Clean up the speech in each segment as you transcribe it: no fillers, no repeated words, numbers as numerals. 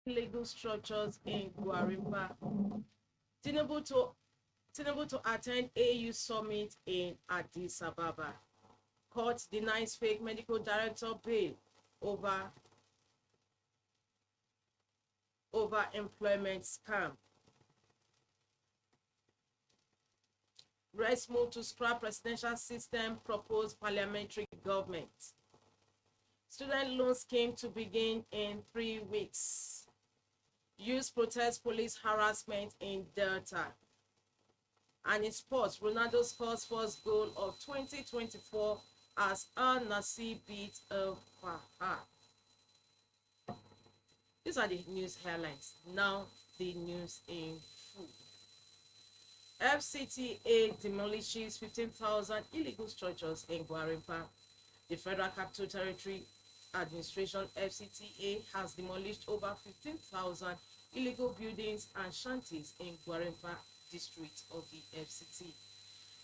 illegal structures in Guarimpa. Tinubu to Tinubu to attend AU summit in Addis Ababa. Court denies fake medical director bail over employment scam. Rest move to scrap presidential system, proposed parliamentary government. Student loan scheme to begin in 3 weeks. Youth protest police harassment in Delta. And in sports, Ronaldo scores first goal of 2024 as Al Nassr beat El Fahad. These are the news headlines. Now the news in full. FCTA demolishes 15,000 illegal structures in Guarimpa. The Federal Capital Territory Administration (FCTA) has demolished over 15,000 illegal buildings and shanties in Guarimpa district of the FCT.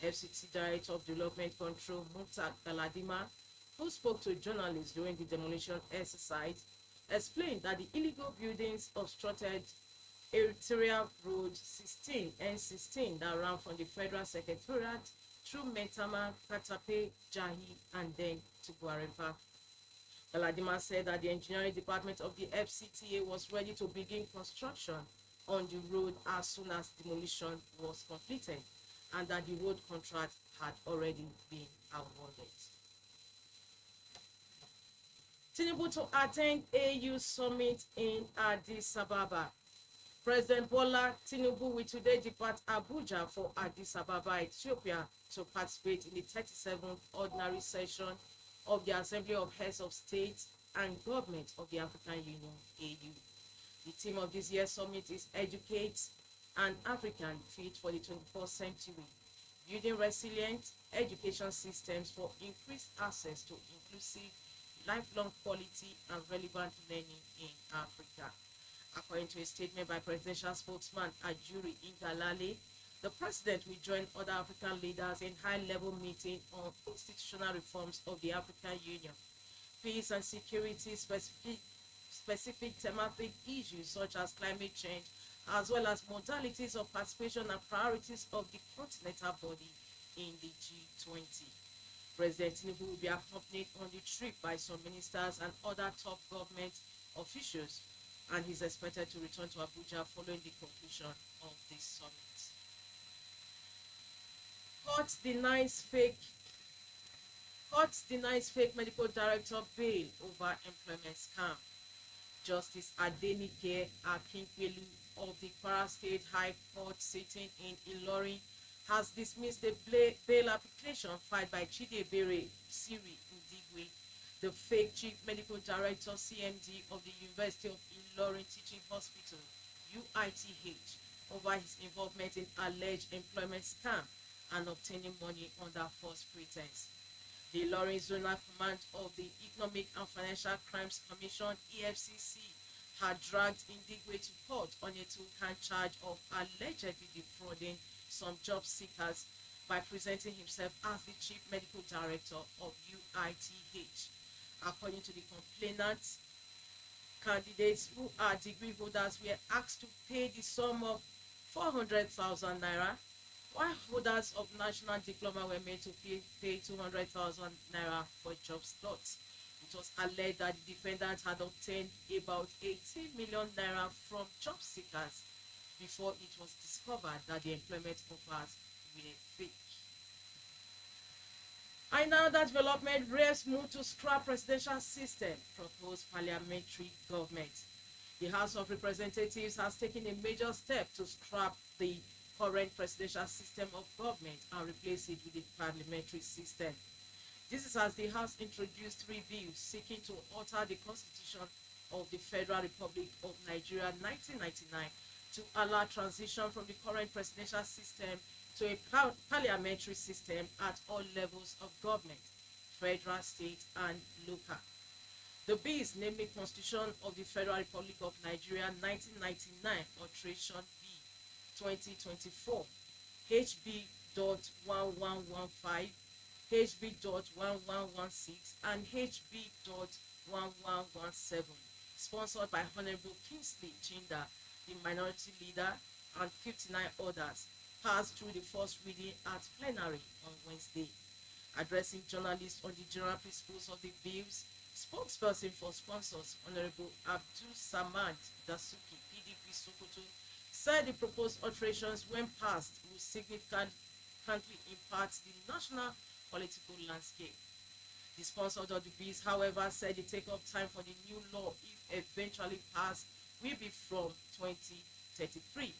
FCT Director of Development Control Mukhtar Galadima, who spoke to journalists during the demolition exercise, explained that the illegal buildings obstructed Eritrea Road 16 N16 that ran from the Federal Secretariat through Metama, Katape, Jahi, and then to Guarimpa. Galadima said that the engineering department of the FCTA was ready to begin construction on the road as soon as demolition was completed, and that the road contract had already been awarded. Tinubu to attend AU summit in Addis Ababa. President Bola Tinubu will today depart Abuja for Addis Ababa, Ethiopia, to participate in the 37th ordinary session of the Assembly of Heads of State and Government of the African Union (AU). The theme of this year's summit is Educate an African Fit for the 21st Century, building resilient education systems for increased access to inclusive, lifelong quality and relevant learning in Africa. According to a statement by presidential spokesman Ajuri Ngalale, the president will join other African leaders in high-level meeting on institutional reforms of the African Union, peace and security, specific thematic issues such as climate change, as well as modalities of participation and priorities of the continental body in the G20. President Tinubu will be accompanied on the trip by some ministers and other top government officials, and he's expected to return to Abuja following the conclusion of this summit. Court denies fake medical director bail over employment scam. Justice Adenike Akinpelu of the Kwara State High Court sitting in Ilorin has dismissed the bail application filed by Chidebere Siri Ndigwe, the fake chief medical director (CMD) of the University of Ilorin Teaching Hospital (UITH) over his involvement in alleged employment scam and obtaining money under false pretense. The Ilorin Zonal Command of the Economic and Financial Crimes Commission (EFCC) had dragged Ndigwe to court on a two-count charge of allegedly defrauding some job seekers by presenting himself as the chief medical director of UITH. According to the complainant, candidates who are degree holders were asked to pay the sum of 400,000 naira, while holders of national diploma were made to pay 200,000 naira for job slots. It was alleged that the defendant had obtained about 18 million naira from job seekers before it was discovered that the employment offers were fake. In another development, Reps move to scrap presidential system, proposed parliamentary government. The House of Representatives has taken a major step to scrap the current presidential system of government and replace it with a parliamentary system. This is as the House introduced 3 bills seeking to alter the Constitution of the Federal Republic of Nigeria 1999 to allow transition from the current presidential system to a parliamentary system at all levels of government, federal, state, and local. The bills, namely Constitution of the Federal Republic of Nigeria 1999 Alteration B 2024, HB.1115, HB.1116, and HB.1117, sponsored by Honorable Kingsley Chinda, the minority leader, and 59 others, passed through the first reading at plenary on Wednesday. Addressing journalists on the general principles of the bills, spokesperson for sponsors, Honorable Abdul Samad Dasuki, PDP Sokoto, said the proposed alterations, when passed, will significantly impact the national political landscape. The sponsors of the bills, however, said the take-up time for the new law, if eventually passed, will be from 2033.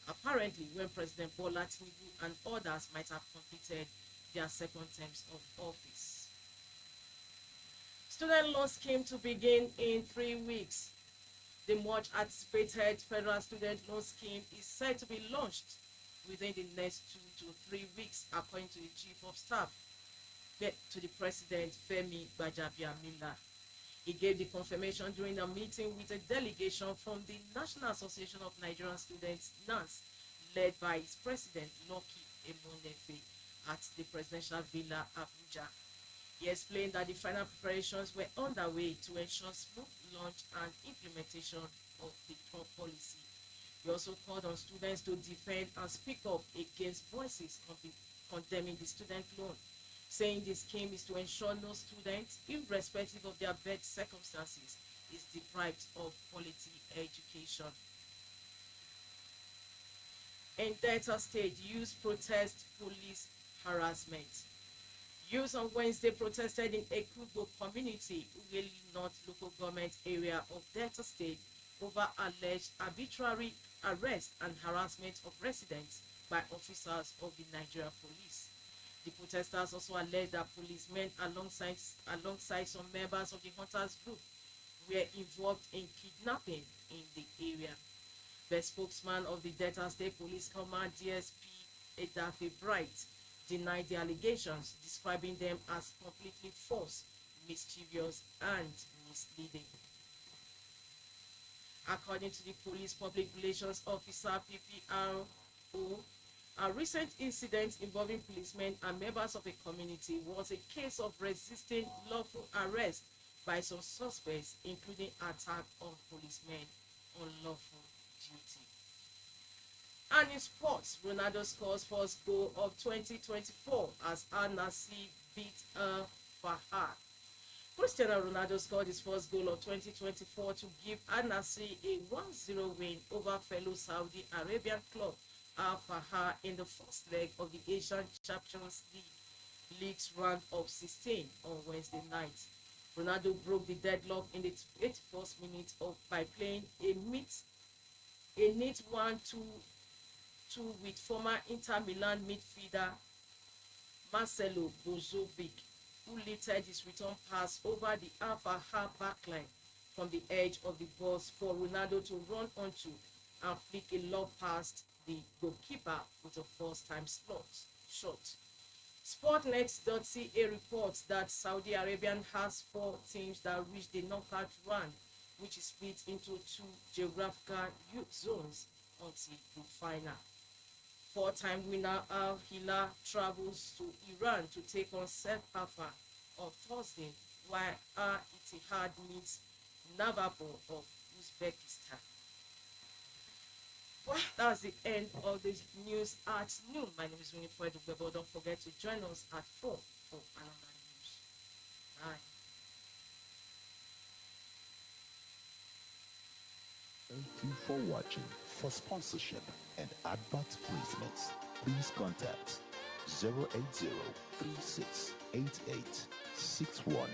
Apparently, when President Bola Tinubu and others might have completed their second terms of office. Student loan scheme to begin in 3 weeks. The much anticipated federal student loan scheme is set to be launched within the next 2 to 3 weeks, according to the Chief of Staff to the President, Femi Gbajabiamila. He gave the confirmation during a meeting with a delegation from the National Association of Nigerian Students, NANS, led by its president, Lucky Emonefe, at the Presidential Villa, Abuja. He explained that the final preparations were underway to ensure smooth launch and implementation of the policy. He also called on students to defend and speak up against voices condemning the student loan, saying the scheme is to ensure no student, irrespective of their birth circumstances, is deprived of quality education. In Delta State, youth protest police harassment. Youths on Wednesday protested in Ekugbo community, Ughelli North local government area of Delta State, over alleged arbitrary arrest and harassment of residents by officers of the Nigeria Police. The protesters also alleged that policemen alongside some members of the hunters group were involved in kidnapping in the area. The spokesman of the Delta State Police Command, DSP Edafe Bright, denied the allegations, describing them as completely false, mischievous, and misleading. According to the police public relations officer, PPRO, a recent incident involving policemen and members of a community was a case of resisting lawful arrest by some suspects, including attack on policemen on lawful duty. And in sports, Ronaldo scores first goal of 2024 as Al Nassr beat Fahad. Cristiano Ronaldo scored his first goal of 2024 to give Al Nassr a 1-0 win over fellow Saudi Arabian club Al Fahad in the first leg of the Asian Champions League's round of 16 on Wednesday night. Ronaldo broke the deadlock in the 81st minute by playing a neat 1-2 with former Inter Milan midfielder Marcelo Brozovic, who lifted his return pass over the Al Fahad backline from the edge of the box for Ronaldo to run onto and flick a lob past the goalkeeper with a first-time shot. Sportnet.ca reports that Saudi Arabia has 4 teams that reached the knockout round, which is split into 2 geographical zones until the final. 4-time winner Al Hilal travels to Iran to take on Sepafa on Thursday, while Al Ittihad meets Navapur of Uzbekistan. Well, that's the end of this news at noon. My name is Winifred Ugwebo. Don't forget to join us at 4 for another news. Bye. Thank you for watching. For sponsorship and advert placements, please contact 080 3688 61